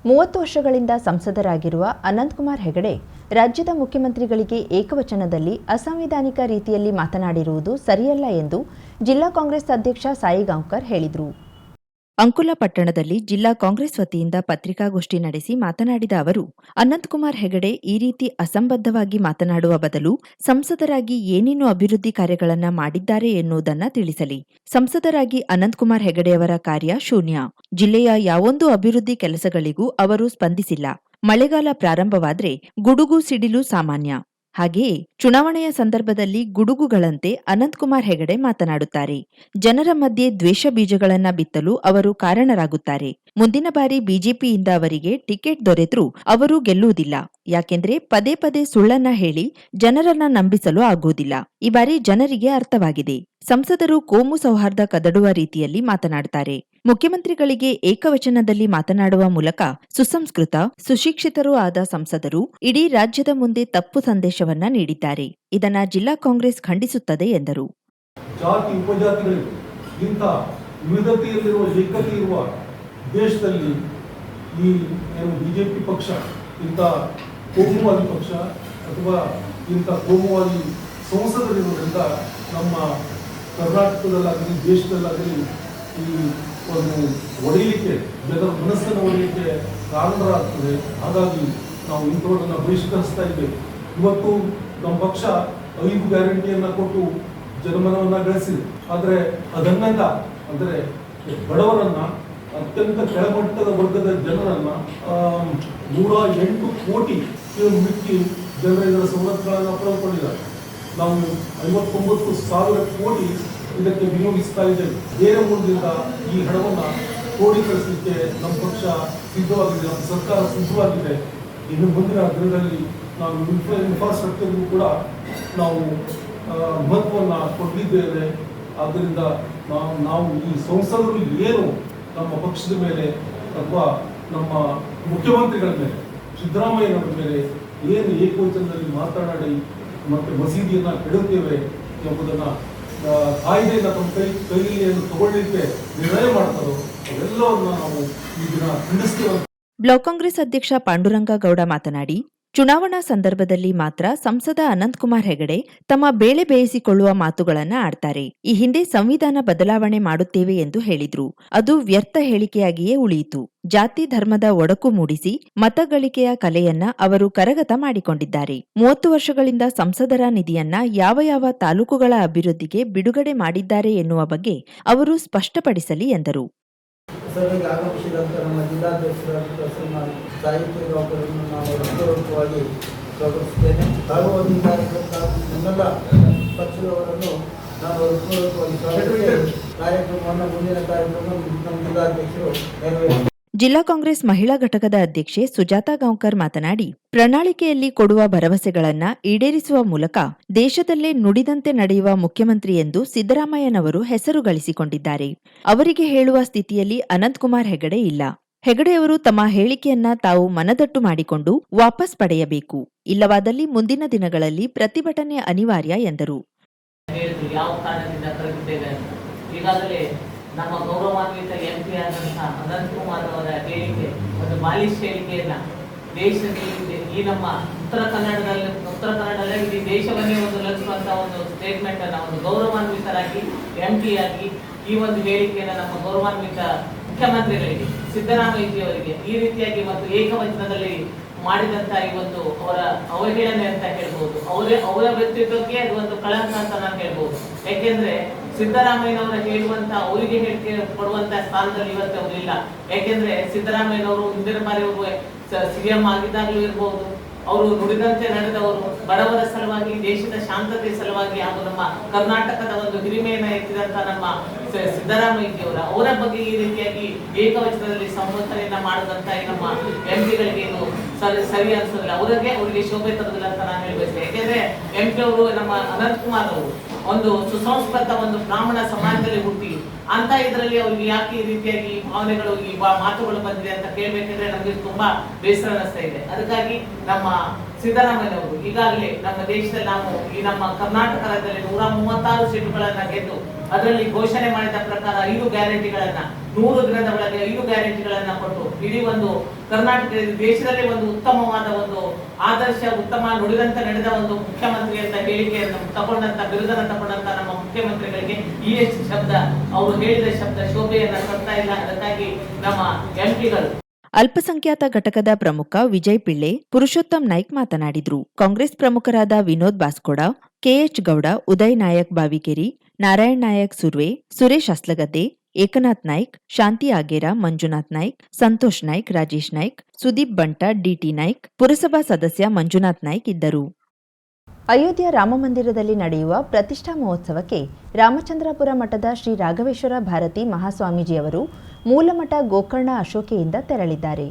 30 ವರ್ಷಗಳಿಂದ ಸಂಸದರಾಗಿರುವ ಅನಂತಕುಮಾರ್ ಹೆಗಡೆ ರಾಜ್ಯದ ಮುಖ್ಯಮಂತ್ರಿಗಳಿಗೆ ಏಕವಚನದಲ್ಲಿ ಅಸಂವಿಧಾನಿಕ ರೀತಿಯಲ್ಲಿ ಮಾತನಾಡಿರುವುದು ಸರಿಯಲ್ಲ ಎಂದು ಜಿಲ್ಲಾ ಕಾಂಗ್ರೆಸ್ ಅಧ್ಯಕ್ಷ ಸಾಯಿಗಾಂವ್ಕರ್ ಹೇಳಿದರು. ಅಂಕುಲ ಪಟ್ಟಣದಲ್ಲಿ ಜಿಲ್ಲಾ ಕಾಂಗ್ರೆಸ್ ವತಿಯಿಂದ ಪತ್ರಿಕಾಗೋಷ್ಠಿ ನಡೆಸಿ ಮಾತನಾಡಿದ ಅವರು, ಅನಂತಕುಮಾರ್ ಹೆಗಡೆ ಈ ರೀತಿ ಅಸಂಬದ್ಧವಾಗಿ ಮಾತನಾಡುವ ಬದಲು ಸಂಸದರಾಗಿ ಏನೇನು ಅಭಿವೃದ್ಧಿ ಕಾರ್ಯಗಳನ್ನು ಮಾಡಿದ್ದಾರೆ ಎನ್ನುವುದನ್ನು ತಿಳಿಸಲಿ. ಸಂಸದರಾಗಿ ಅನಂತಕುಮಾರ್ ಹೆಗಡೆಯವರ ಕಾರ್ಯ ಶೂನ್ಯ. ಜಿಲ್ಲೆಯ ಯಾವೊಂದು ಅಭಿವೃದ್ಧಿ ಕೆಲಸಗಳಿಗೂ ಅವರು ಸ್ಪಂದಿಸಿಲ್ಲ. ಮಳೆಗಾಲ ಪ್ರಾರಂಭವಾದ್ರೆ ಗುಡುಗು ಸಿಡಿಲು ಸಾಮಾನ್ಯ. ಹಾಗೆಯೇ ಚುನಾವಣೆಯ ಸಂದರ್ಭದಲ್ಲಿ ಗುಡುಗುಗಳಂತೆ ಅನಂತಕುಮಾರ್ ಹೆಗಡೆ ಮಾತನಾಡುತ್ತಾರೆ. ಜನರ ಮಧ್ಯೆ ದ್ವೇಷ ಬೀಜಗಳನ್ನ ಬಿತ್ತಲು ಅವರು ಕಾರಣರಾಗುತ್ತಾರೆ. ಮುಂದಿನ ಬಾರಿ ಬಿಜೆಪಿಯಿಂದ ಅವರಿಗೆ ಟಿಕೆಟ್ ದೊರೆತರೂ ಅವರು ಗೆಲ್ಲುವುದಿಲ್ಲ. ಯಾಕೆಂದ್ರೆ ಪದೇ ಪದೇ ಸುಳ್ಳನ್ನ ಹೇಳಿ ಜನರನ್ನ ನಂಬಿಸಲು ಆಗುವುದಿಲ್ಲ. ಈ ಬಾರಿ ಜನರಿಗೆ ಅರ್ಥವಾಗಿದೆ. ಸಂಸದರು ಕೋಮು ಸೌಹಾರ್ದ ಕದಡುವ ರೀತಿಯಲ್ಲಿ ಮಾತನಾಡುತ್ತಾರೆ. ಮುಖ್ಯಮಂತ್ರಿಗಳಿಗೆ ಏಕವಚನದಲ್ಲಿ ಮಾತನಾಡುವ ಮೂಲಕ ಸುಸಂಸ್ಕೃತ, ಸುಶಿಕ್ಷಿತರೂ ಆದ ಸಂಸದರು ಇಡೀ ರಾಜ್ಯದ ಮುಂದೆ ತಪ್ಪು ಸಂದೇಶವನ್ನ ನೀಡಿದ್ದಾರೆ. ಇದನ್ನ ಜಿಲ್ಲಾ ಕಾಂಗ್ರೆಸ್ ಖಂಡಿಸುತ್ತದೆ ಎಂದರು. ಜಾತಿ ಉಪಜಾತಿಗಳಿಗೂ ಇಂಥ ವಿವಿಧತೆಯಲ್ಲಿರುವ ಏಕತೆ ಇರುವ ದೇಶದಲ್ಲಿ ಈ ಬಿಜೆಪಿ ಪಕ್ಷ ಇಂಥ ಕೋಮುವಾದಿ ಪಕ್ಷ ಅಥವಾ ಇಂಥ ಕೋಮುವಾದಿ ಸಂಸದರಿರುವುದರಿಂದ ನಮ್ಮ ಕರ್ನಾಟಕದಲ್ಲಾಗಲಿ ದೇಶದಲ್ಲಾಗಲಿ ಈ ಒಂದು ಒಡೆಯಲಿಕ್ಕೆ, ಜನರ ಮನಸ್ಸನ್ನು ಒಡೆಯಲಿಕ್ಕೆ ಕಾರಣರಾಗ್ತದೆ. ಹಾಗಾಗಿ ನಾವು ಇಂಥವರನ್ನು ಬಹಿಷ್ಕರಿಸ್ತಾ ಇದ್ದೇವೆ. ಇವತ್ತು ನಮ್ಮ ಪಕ್ಷ 5 ಗ್ಯಾರಂಟಿಯನ್ನು ಕೊಟ್ಟು ಜನಮನವನ್ನು ಗಳಿಸಿದೆ. ಆದರೆ ಅದನ್ನೆಲ್ಲ ಅಂದರೆ ಬಡವರನ್ನ, ಅತ್ಯಂತ ಕೆಳಮಟ್ಟದ ವರ್ಗದ ಜನರನ್ನ 108 ಕೋಟಿ ಮಿಕ್ಕಿ ಜನರ ಇದರ ಸವಲತ್ತುಗಳನ್ನು ಪಡೆದುಕೊಂಡಿದ್ದಾರೆ. ನಾವು 59,000 ಕೋಟಿ ಇದಕ್ಕೆ ವಿನಿಯೋಗಿಸ್ತಾ ಇದ್ದೇವೆ. ಬೇರೆ ಮೂಲದಿಂದ ಈ ಹಣವನ್ನು ಕ್ರೋಢೀಕರಿಸಲಿಕ್ಕೆ ನಮ್ಮ ಪಕ್ಷ ಸಿದ್ಧವಾಗಿದೆ, ನಮ್ಮ ಸರ್ಕಾರ ಸಿದ್ಧವಾಗಿದೆ. ಇನ್ನು ಮುಂದಿನ ದಿನಗಳಲ್ಲಿ ನಾವು ಇನ್ಫ್ರಾಸ್ಟ್ರಕ್ಚರ್ಗೂ ಕೂಡ ನಾವು ಮಹತ್ವವನ್ನು ಕೊಟ್ಟಿದ್ದೇವೆ. ಆದ್ದರಿಂದ ನಾವು ಈ ಸಂಸದರು ಏನು ನಮ್ಮ ಪಕ್ಷದ ಮೇಲೆ ಅಥವಾ ನಮ್ಮ ಮುಖ್ಯಮಂತ್ರಿಗಳ ಮೇಲೆ, ಸಿದ್ದರಾಮಯ್ಯನವರ ಮೇಲೆ ಏನು ಏಕವಚನದಲ್ಲಿ ಮಾತನಾಡಿ ಮತ್ತು ಮಸೀದಿಯನ್ನು ಕೆಡುತ್ತೇವೆ ಎಂಬುದನ್ನು ಕಾಯ್ದೆಯನ್ನು ತಮ್ಮ ಕೈಯಲ್ಲಿ ತಗೊಳ್ಳಿಕ್ಕೆ ನಿರ್ಣಯ ಮಾಡ್ತಾರೋ ಅವೆಲ್ಲವನ್ನು ನಾವು ಈ ದಿನ ಖಂಡಿಸ್ತೇವೆ. ಬ್ಲಾಕ್ ಕಾಂಗ್ರೆಸ್ ಅಧ್ಯಕ್ಷ ಪಾಂಡುರಂಗ ಗೌಡ ಮಾತನಾಡಿ, ಚುನಾವಣಾ ಸಂದರ್ಭದಲ್ಲಿ ಮಾತ್ರ ಸಂಸದ ಅನಂತಕುಮಾರ್ ಹೆಗಡೆ ತಮ್ಮ ಬೇಳೆ ಬೇಯಿಸಿಕೊಳ್ಳುವ ಮಾತುಗಳನ್ನ ಆಡ್ತಾರೆ. ಈ ಹಿಂದೆ ಸಂವಿಧಾನ ಬದಲಾವಣೆ ಮಾಡುತ್ತೇವೆ ಎಂದು ಹೇಳಿದ್ರು. ಅದು ವ್ಯರ್ಥ ಹೇಳಿಕೆಯಾಗಿಯೇ ಉಳಿಯಿತು. ಜಾತಿ ಧರ್ಮದ ಒಡಕು ಮೂಡಿಸಿ ಮತಗಳಿಕೆಯ ಕಲೆಯನ್ನ ಅವರು ಕರಗತ ಮಾಡಿಕೊಂಡಿದ್ದಾರೆ. 30 ವರ್ಷಗಳಿಂದ ಸಂಸದರ ನಿಧಿಯನ್ನ ಯಾವ ತಾಲೂಕುಗಳ ಅಭಿವೃದ್ಧಿಗೆ ಬಿಡುಗಡೆ ಮಾಡಿದ್ದಾರೆ ಎನ್ನುವ ಬಗ್ಗೆ ಅವರು ಸ್ಪಷ್ಟಪಡಿಸಲಿ ಎಂದರು. ಆಗಮಿಸಿದಂಥ ನಮ್ಮ ಜಿಲ್ಲಾಧ್ಯಕ್ಷರಾದ ಸಾಹಿತ್ಯ ಅವರನ್ನು ನಾನು ಹೃದಯಪೂರ್ವಕವಾಗಿ ಸ್ವಾಗತಿಸುತ್ತೇನೆ. ಹಾಗೂ ಒಂದು ನನ್ನೆಲ್ಲ ಪಕ್ಷದವರನ್ನು ನಾನು ಹೃದಯಪೂರ್ವಕವಾಗಿ ಸ್ವಾಗತಿಸಿ ಕಾರ್ಯಕ್ರಮವನ್ನು ಮುಂದಿನ ಕಾರ್ಯಕ್ರಮ ನಮ್ಮ ಜಿಲ್ಲಾಧ್ಯಕ್ಷರು ನೆರವೇರಿಸಿದ್ದಾರೆ. ಜಿಲ್ಲಾ ಕಾಂಗ್ರೆಸ್ ಮಹಿಳಾ ಘಟಕದ ಅಧ್ಯಕ್ಷೆ ಸುಜಾತಾ ಗಾಂವ್ಕರ್ ಮಾತನಾಡಿ, ಪ್ರಣಾಳಿಕೆಯಲ್ಲಿ ಕೊಡುವ ಭರವಸೆಗಳನ್ನ ಈಡೇರಿಸುವ ಮೂಲಕ ದೇಶದಲ್ಲೇ ನುಡಿದಂತೆ ನಡೆಯುವ ಮುಖ್ಯಮಂತ್ರಿ ಎಂದು ಸಿದ್ದರಾಮಯ್ಯನವರು ಹೆಸರು ಗಳಿಸಿಕೊಂಡಿದ್ದಾರೆ. ಅವರಿಗೆ ಹೇಳುವ ಸ್ಥಿತಿಯಲ್ಲಿ ಅನಂತಕುಮಾರ್ ಹೆಗಡೆ ಇಲ್ಲ. ಹೆಗಡೆಯವರು ತಮ್ಮ ಹೇಳಿಕೆಯನ್ನ ತಾವು ಮನದಟ್ಟು ಮಾಡಿಕೊಂಡು ವಾಪಸ್ ಪಡೆಯಬೇಕು. ಇಲ್ಲವಾದಲ್ಲಿ ಮುಂದಿನ ದಿನಗಳಲ್ಲಿ ಪ್ರತಿಭಟನೆ ಅನಿವಾರ್ಯ ಎಂದರು. ನಮ್ಮ ಗೌರವಾನ್ವಿತ MP ಆದಂತಹ ಅನಂತಕುಮಾರ್ ಅವರ ಹೇಳಿಕೆ ಒಂದು ಬಾಲಿಶ್ ಹೇಳಿಕೆಯನ್ನ ದೇಶದಲ್ಲಿ ಈ ನಮ್ಮ ಉತ್ತರ ಕನ್ನಡದಲ್ಲಿ ಇಡೀ ದೇಶವನ್ನೇ ಒಂದು ಲಕ್ಷಿಸುವಂತಹ ಒಂದು ಸ್ಟೇಟ್ಮೆಂಟ್ ಅನ್ನ ಒಂದು ಗೌರವಾನ್ವಿತರಾಗಿ MP ಆಗಿ ಈ ಒಂದು ಹೇಳಿಕೆಯನ್ನು ನಮ್ಮ ಗೌರವಾನ್ವಿತ ಮುಖ್ಯಮಂತ್ರಿಗಳಿಗೆ ಸಿದ್ದರಾಮಯ್ಯ ಅವರಿಗೆ ಈ ರೀತಿಯಾಗಿ ಮತ್ತು ಏಕವಚನದಲ್ಲಿ ಮಾಡಿದಂತ ಈ ಒಂದು ಅವರ ಅವಹೇಳನೆ ಅಂತ ಹೇಳ್ಬಹುದು. ಅವರ ವ್ಯಕ್ತಿತ್ವಕ್ಕೆ ಅದು ಒಂದು ಕಳಂಕ ಅಂತ ನಾನು ಹೇಳ್ಬಹುದು. ಯಾಕೆಂದ್ರೆ ಸಿದ್ದರಾಮಯ್ಯನವರ ಹೇಳುವಂತ ಅವರಿಗೆ ಹೇಳಿಕೆ ಕೊಡುವಂತ ಸ್ಥಾನದಲ್ಲಿ ಇವತ್ತು ಅವರು ಇಲ್ಲ. ಯಾಕೆಂದ್ರೆ ಸಿದ್ದರಾಮಯ್ಯನವರು ಹಿಂದಿನ ಬಾರಿ ಅವರು CM ಆಗಿದ್ದಾಗಲೂ ಇರಬಹುದು, ಅವರು ನುಡಿದಂತೆ ನಡೆದವರು, ಬಡವರ ಸಲುವಾಗಿ, ದೇಶದ ಶಾಂತತೆ ಸಲುವಾಗಿ ಹಾಗೂ ನಮ್ಮ ಕರ್ನಾಟಕದ ಒಂದು ಹಿರಿಮೆಯನ್ನು ಎತ್ತಿದಂತ ನಮ್ಮ ಸಿದ್ದರಾಮಯ್ಯ ಅವರ ಬಗ್ಗೆ ಈ ರೀತಿಯಾಗಿ ಏಕವಚನದಲ್ಲಿ ಸಂಬೋಧನೆಯನ್ನ ಮಾಡದಂತ ನಮ್ಮ MP-ಗಳಿಗೆ ಇದು ಸರಿ ಅನ್ಸೋದಿಲ್ಲ. ಅವರಿಗೆ ಶೋಭೆ ತರೋದಿಲ್ಲ ಅಂತ ನಾನು ಹೇಳ್ಬೇಕು. ಯಾಕೆಂದ್ರೆ MP ಅವರು ನಮ್ಮ ಅನಂತಕುಮಾರ್ ಅವರು ಒಂದು ಸುಸಂಸ್ಕೃತ ಒಂದು ಬ್ರಾಹ್ಮಣ ಸಮಾಜದಲ್ಲಿ ಹುಟ್ಟಿ ಅಂತ ಇದರಲ್ಲಿ ಅವ್ರಿಗೆ ಯಾಕೆ ಈ ರೀತಿಯಾಗಿ ಭಾವನೆಗಳು, ಈ ಮಾತುಗಳು ಬಂದಿದೆ ಅಂತ ಕೇಳ್ಬೇಕಂದ್ರೆ ನಮಗೆ ತುಂಬಾ ಬೇಸರ ಅನಿಸ್ತಾ ಇದೆ. ಅದಕ್ಕಾಗಿ ನಮ್ಮ ಸಿದ್ದರಾಮಯ್ಯ ಅವರು ಈಗಾಗಲೇ ನಮ್ಮ ದೇಶದಲ್ಲಿ ನಾವು ಈ ನಮ್ಮ ಕರ್ನಾಟಕ ರಾಜ್ಯದಲ್ಲಿ 136 ಸೀಟುಗಳನ್ನ ಗೆದ್ದು ಅದರಲ್ಲಿ ಘೋಷಣೆ ಮಾಡಿದ ಪ್ರಕಾರ 5 ಗ್ಯಾರಂಟಿಗಳನ್ನ 100 ದಿನದ ಒಳಗೆ 5 ಗ್ಯಾರಂಟಿಗಳನ್ನ ಕೊಟ್ಟು ಇಡೀ ಒಂದು ಕರ್ನಾಟಕ ದೇಶದಲ್ಲಿ ಒಂದು ಉತ್ತಮವಾದ ಒಂದು ಆದರ್ಶ ಉತ್ತಮ ನುಡಿದಂತೆ ನಡೆದ ಒಂದು ಮುಖ್ಯಮಂತ್ರಿ ಅಂತ ಹೇಳಿಕೆಯನ್ನು ತಗೊಂಡಂತ ಬಿರುದನ್ನು ತಗೊಂಡಂತ ನಮ್ಮ ಮುಖ್ಯಮಂತ್ರಿಗಳಿಗೆ ಈ ಶಬ್ದ ಅವರು ಹೇಳಿದ ಶಬ್ದ ಶೋಭೆಯನ್ನ ತರ್ತಾ ಇಲ್ಲ. ಅದಕ್ಕಾಗಿ ನಮ್ಮ ಎಂಪಿಗಳು ಅಲ್ಪಸಂಖ್ಯಾತ ಘಟಕದ ಪ್ರಮುಖ ವಿಜಯ್ ಪಿಳ್ಳೆ, ಪುರುಷೋತ್ತಮ್ ನಾಯ್ಕ್ ಮಾತನಾಡಿದರು. ಕಾಂಗ್ರೆಸ್ ಪ್ರಮುಖರಾದ ವಿನೋದ್ ಬಾಸ್ಕೋಡ, ಕೆಎಚ್ ಗೌಡ, ಉದಯ್ ನಾಯಕ್ ಬಾವಿಕೇರಿ, ನಾರಾಯಣ್ ನಾಯಕ್ ಸುರ್ವೆ, ಸುರೇಶ್ ಅಸ್ಲಗದ್ದೆ, ಏಕನಾಥ್ ನಾಯ್ಕ್, ಶಾಂತಿ ಆಗೇರ, ಮಂಜುನಾಥ್ ನಾಯ್ಕ್, ಸಂತೋಷ್ ನಾಯ್ಕ್, ರಾಜೇಶ್ ನಾಯ್ಕ್, ಸುದೀಪ್ ಬಂಟ, ಡಿಟಿ ನಾಯ್ಕ್, ಪುರಸಭಾ ಸದಸ್ಯ ಮಂಜುನಾಥ್ ನಾಯ್ಕ್ ಇದ್ದರು. ಅಯೋಧ್ಯ ರಾಮಮಂದಿರದಲ್ಲಿ ನಡೆಯುವ ಪ್ರತಿಷ್ಠಾ ಮಹೋತ್ಸವಕ್ಕೆ ರಾಮಚಂದ್ರಾಪುರ ಮಠದ ಶ್ರೀ ರಾಘವೇಶ್ವರ ಭಾರತಿ ಮಹಾಸ್ವಾಮೀಜಿಯವರು ಮೂಲಮಠ ಗೋಕರ್ಣ ಅಶೋಕೆಯಿಂದ ತೆರಳಿದ್ದಾರೆ.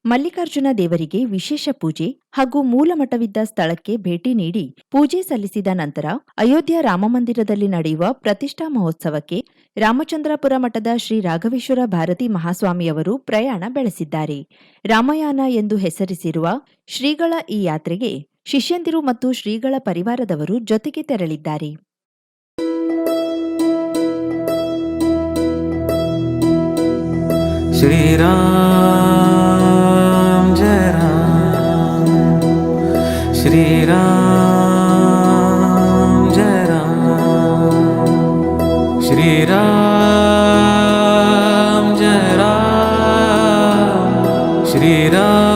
ಮಲ್ಲಿಕಾರ್ಜುನ ದೇವರಿಗೆ ವಿಶೇಷ ಪೂಜೆ ಹಾಗೂ ಮೂಲಮಠವಿದ್ದ ಸ್ಥಳಕ್ಕೆ ಭೇಟಿ ನೀಡಿ ಪೂಜೆ ಸಲ್ಲಿಸಿದ ನಂತರ ಅಯೋಧ್ಯ ರಾಮಮಂದಿರದಲ್ಲಿ ನಡೆಯುವ ಪ್ರತಿಷ್ಠಾ ಮಹೋತ್ಸವಕ್ಕೆ ರಾಮಚಂದ್ರಾಪುರ ಮಠದ ಶ್ರೀ ರಾಘವೇಶ್ವರ ಭಾರತಿ ಮಹಾಸ್ವಾಮಿಯವರು ಪ್ರಯಾಣ ಬೆಳೆಸಿದ್ದಾರೆ. ರಾಮಯಾನ ಎಂದು ಹೆಸರಿಸಿರುವ ಶ್ರೀಗಳ ಈ ಯಾತ್ರೆಗೆ ಶಿಷ್ಯಂದಿರು ಮತ್ತು ಶ್ರೀಗಳ ಪರಿವಾರದವರು ಜೊತೆಗೆ ತೆರಳಿದ್ದಾರೆ. श्रीराम जय राम, श्रीराम जय राम, श्रीराम जय राम, श्रीराम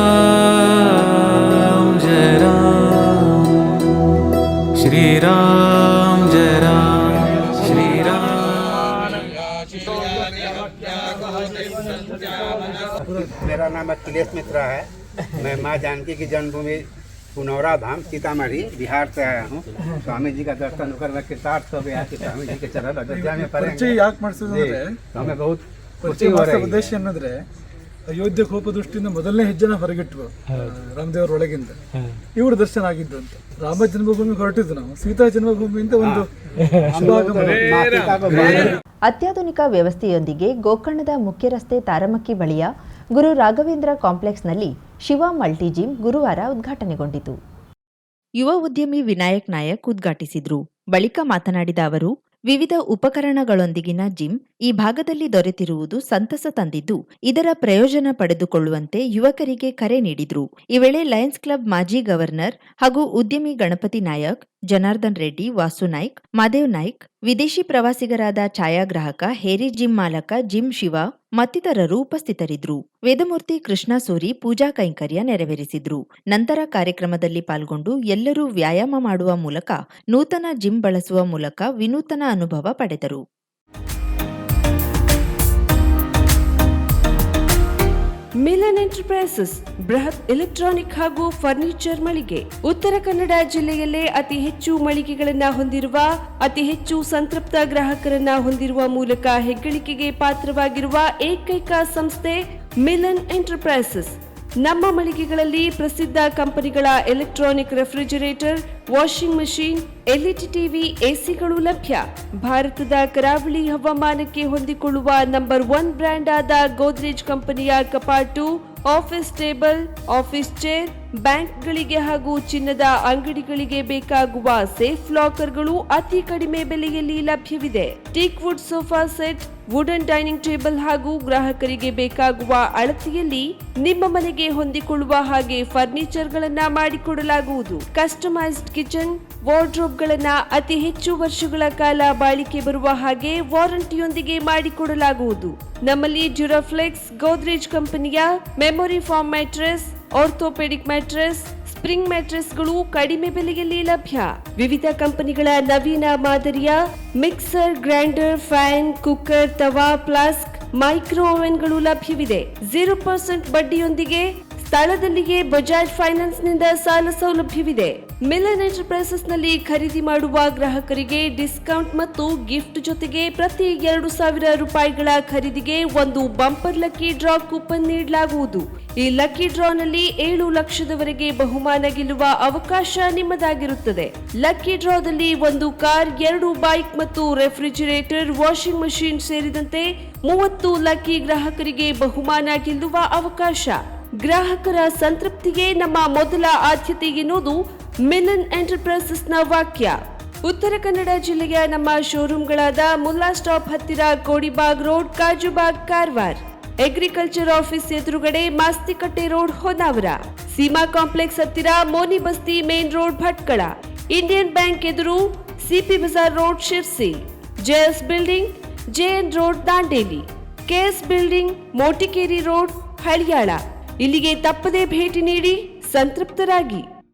जय राम, श्रीराम जय राम, श्रीराम. मेरा नाम अखिलेश मिश्रा है। मैं माँ जानकी की जन्मभूमि पुनौरा धाम सीतामढ़ी बिहार से आया हूँ। स्वामी जी का दर्शन होकर मैं कृतार्थ हो गया कि स्वामी जी के चरण अयोध्या में पड़ेंगे। ಯಾಕೆ ಮಾಡಿಸಿದ್ರೆ हमें बहुत ಪರಿಚಯ ಮಾಡಿಸೋ ಉದ್ದೇಶ ಏನಂದ್ರೆ ಅಯೋಧ್ಯೆ ಕೋಪದೃಷ್ಟಿಯಿಂದ ಮೊದಲನೇ ಹೆಜ್ಜೆನ ಹೊರಗಿಟ್ರು ರಾಮದೇವರ ಒಳಗಿಂದ ಇವ್ರ ದರ್ಶನ ಆಗಿದ್ದು ಅಂತ. ರಾಮ ಜನ್ಮಭೂಮಿಗೆ ಹೊರಟಿದ್ದು ನಾವು ಸೀತಾ ಜನ್ಮಭೂಮಿಯಿಂದ ಒಂದು ಅತ್ಯಾಧುನಿಕ ವ್ಯವಸ್ಥೆಯೊಂದಿಗೆ ಗೋಕರ್ಣದ ಮುಖ್ಯ ರಸ್ತೆ ತಾರಮಕ್ಕಿ ಬಳಿಯ ಗುರು ರಾಘವೇಂದ್ರ ಕಾಂಪ್ಲೆಕ್ಸ್ನಲ್ಲಿ ಶಿವ ಮಲ್ಟಿ ಜಿಮ್ ಗುರುವಾರ ಉದ್ಘಾಟನೆಗೊಂಡಿತು. ಯುವ ಉದ್ಯಮಿ ವಿನಾಯಕ್ ನಾಯಕ್ ಉದ್ಘಾಟಿಸಿದ್ರು. ಬಳಿಕ ಮಾತನಾಡಿದ ಅವರು, ವಿವಿಧ ಉಪಕರಣಗಳೊಂದಿಗಿನ ಜಿಮ್ ಈ ಭಾಗದಲ್ಲಿ ದೊರೆತಿರುವುದು ಸಂತಸ ತಂದಿದ್ದು, ಇದರ ಪ್ರಯೋಜನ ಪಡೆದುಕೊಳ್ಳುವಂತೆ ಯುವಕರಿಗೆ ಕರೆ ನೀಡಿದ್ರು. ಈ ವೇಳೆ ಲಯನ್ಸ್ ಕ್ಲಬ್ ಮಾಜಿ ಗವರ್ನರ್ ಹಾಗೂ ಉದ್ಯಮಿ ಗಣಪತಿ ನಾಯಕ್, ಜನಾರ್ದನ್ ರೆಡ್ಡಿ, ವಾಸು ನಾಯ್ಕ್, ಮಾದೇವ್ ನಾಯ್ಕ್, ವಿದೇಶಿ ಪ್ರವಾಸಿಗರಾದ ಛಾಯಾಗ್ರಾಹಕ, ಹೇರಿ ಜಿಮ್ ಮಾಲಕ ಜಿಮ್ ಶಿವ ಮತ್ತಿತರರು ಉಪಸ್ಥಿತರಿದ್ದರು. ವೇದಮೂರ್ತಿ ಕೃಷ್ಣ ಸೂರಿ ಪೂಜಾ ಕೈಂಕರ್ಯ ನೆರವೇರಿಸಿದ್ರು. ನಂತರ ಕಾರ್ಯಕ್ರಮದಲ್ಲಿ ಪಾಲ್ಗೊಂಡು ಎಲ್ಲರೂ ವ್ಯಾಯಾಮ ಮಾಡುವ ಮೂಲಕ, ನೂತನ ಜಿಮ್ ಬಳಸುವ ಮೂಲಕ ವಿನೂತನ ಅನುಭವ ಪಡೆದರು. ಮಿಲನ್ ಎಂಟರ್ಪ್ರೈಸಸ್ ಬೃಹತ್ ಎಲೆಕ್ಟ್ರಾನಿಕ್ ಹಾಗೂ ಫರ್ನಿಚರ್ ಮಳಿಗೆ. ಉತ್ತರ ಕನ್ನಡ ಜಿಲ್ಲೆಯಲ್ಲೇ ಅತಿ ಹೆಚ್ಚು ಮಳಿಗೆಗಳನ್ನ ಹೊಂದಿರುವ, ಅತಿ ಹೆಚ್ಚು ಸಂತೃಪ್ತ ಗ್ರಾಹಕರನ್ನ ಹೊಂದಿರುವ ಮೂಲಕ ಹೆಗ್ಗಳಿಕೆಗೆ ಪಾತ್ರವಾಗಿರುವ ಏಕೈಕ ಸಂಸ್ಥೆ ಮಿಲನ್ ಎಂಟರ್ಪ್ರೈಸಸ್. ನಮ್ಮ ಮಳಿಗೆಗಳಲ್ಲಿ ಪ್ರಸಿದ್ಧ ಕಂಪನಿಗಳ electronic refrigerator, washing machine, LED TV, ಎಸಿಗಳು ಲಭ್ಯ. ಭಾರತದ ಕರಾವಳಿ ಹವಾಮಾನಕ್ಕೆ ಹೊಂದಿಕೊಳ್ಳುವ ನಂಬರ್ 1 ಬ್ರ್ಯಾಂಡ್ ಆದ ಗೋದ್ರೇಜ್ ಕಂಪನಿಯ ಕಪಾಟು, ಆಫೀಸ್ ಟೇಬಲ್, ಆಫೀಸ್ ಚೇರ್, ಬ್ಯಾಂಕ್ಗಳಿಗೆ ಹಾಗೂ ಚಿನ್ನದ ಅಂಗಡಿಗಳಿಗೆ ಬೇಕಾಗುವ ಸೇಫ್ ಲಾಕರ್ಗಳು ಅತಿ ಕಡಿಮೆ ಬೆಲೆಯಲ್ಲಿ ಲಭ್ಯವಿದೆ. Teak wood sofa set, wooden dining table ಹಾಗೂ ಗ್ರಾಹಕರಿಗೆ ಬೇಕಾಗುವ ಅಳತೆಯಲ್ಲಿ ನಿಮ್ಮ ಮನೆಗೆ ಹೊಂದಿಕೊಳ್ಳುವ ಹಾಗೆ ಫರ್ನಿಚರ್ಗಳನ್ನ ಮಾಡಿಕೊಡಲಾಗುವುದು. ಕಸ್ಟಮೈಸ್ಡ್ ಕಿಚನ್, ವಾರ್ಡ್ರೋಬ್ಗಳನ್ನ ಅತಿ ಹೆಚ್ಚು ವರ್ಷಗಳ ಕಾಲ ಬಾಳಿಕೆ ಬರುವ ಹಾಗೆ ವಾರಂಟಿಯೊಂದಿಗೆ ಮಾಡಿಕೊಡಲಾಗುವುದು. ನಮ್ಮಲ್ಲಿ ಡ್ಯೂರಾಫ್ಲೆಕ್ಸ್, ಗೋದ್ರೇಜ್ ಕಂಪನಿಯ memory foam mattress, orthopaedic mattress, spring ಮ್ಯಾಟ್ರೆಸ್ಗಳು ಕಡಿಮೆ ಬೆಲೆಯಲ್ಲಿ ಲಭ್ಯ. ವಿವಿಧ ಕಂಪನಿಗಳ ನವೀನ ಮಾದರಿಯ ಮಿಕ್ಸರ್, ಗ್ರೈಂಡರ್, ಫ್ಯಾನ್, ಕುಕ್ಕರ್, ತವಾ, ಫ್ಲಾಸ್ಕ್, ಮೈಕ್ರೋ ಓವೆನ್ಗಳು ಲಭ್ಯವಿದೆ. 0% ಬಡ್ಡಿಯೊಂದಿಗೆ ಸ್ಥಳದಲ್ಲಿಯೇ ಬಜಾಜ್ ಫೈನಾನ್ಸ್ ನಿಂದ ಸಾಲ ಸೌಲಭ್ಯವಿದೆ. ಮಿಲನ್ ಎಂಟರ್ಪ್ರೈಸಸ್ ನಲ್ಲಿ ಖರೀದಿ ಮಾಡುವ ಗ್ರಾಹಕರಿಗೆ ಡಿಸ್ಕೌಂಟ್ ಮತ್ತು ಗಿಫ್ಟ್ ಜೊತೆಗೆ ಪ್ರತಿ 2,000 ರೂಪಾಯಿಗಳ ಖರೀದಿಗೆ ಒಂದು ಬಂಪರ್ ಲಕ್ಕಿ ಡ್ರಾ ಕೂಪನ್ ನೀಡಲಾಗುವುದು. ಈ ಲಕ್ಕಿ ಡ್ರಾನಲ್ಲಿ 7 ಲಕ್ಷದವರೆಗೆ ಬಹುಮಾನ ಗೆಲ್ಲುವ ಅವಕಾಶ ನಿಮ್ಮದಾಗಿರುತ್ತದೆ. ಲಕ್ಕಿ ಡ್ರಾದಲ್ಲಿ 1 ಕಾರ್, 2 ಬೈಕ್ ಮತ್ತು ರೆಫ್ರಿಜಿರೇಟರ್, ವಾಷಿಂಗ್ ಮಷೀನ್ ಸೇರಿದಂತೆ 30 ಲಕ್ಕಿ ಗ್ರಾಹಕರಿಗೆ ಬಹುಮಾನ ಗೆಲ್ಲುವ ಅವಕಾಶ. ಗ್ರಾಹಕರ ಸಂತೃಪ್ತಿಗೆ ನಮ್ಮ ಮೊದಲ ಆದ್ಯತೆ ಎನ್ನುವುದು ಮಿಲನ್ ಎಂಟರ್ಪ್ರೈಸಸ್ನ ವಾಕ್ಯ. ಉತ್ತರ ಕನ್ನಡ ಜಿಲ್ಲೆಯ ನಮ್ಮ ಶೋರೂಮ್ಗಳಾದ ಮುಲ್ಲಾ ಸ್ಟಾಪ್ ಹತ್ತಿರ Kodibag road, Kajubag, Karwar, agriculture office ಎದುರುಗಡೆ ಮಾಸ್ತಿಕಟ್ಟೆ ರೋಡ್, ಹೊನ್ನಾವರ, ಸೀಮಾ ಕಾಂಪ್ಲೆಕ್ಸ್ ಹತ್ತಿರ Moni Basti main road, Bhatkal, Indian bank ಎದುರು CP Bazar road, Sirsi, JS building, JN road, Dandeli, KS building, Motikeri road, Haliyal. ಇಲ್ಲಿಗೆ ತಪ್ಪದೇ ಭೇಟಿ ನೀಡಿ ಸಂತೃಪ್ತರಾಗಿ.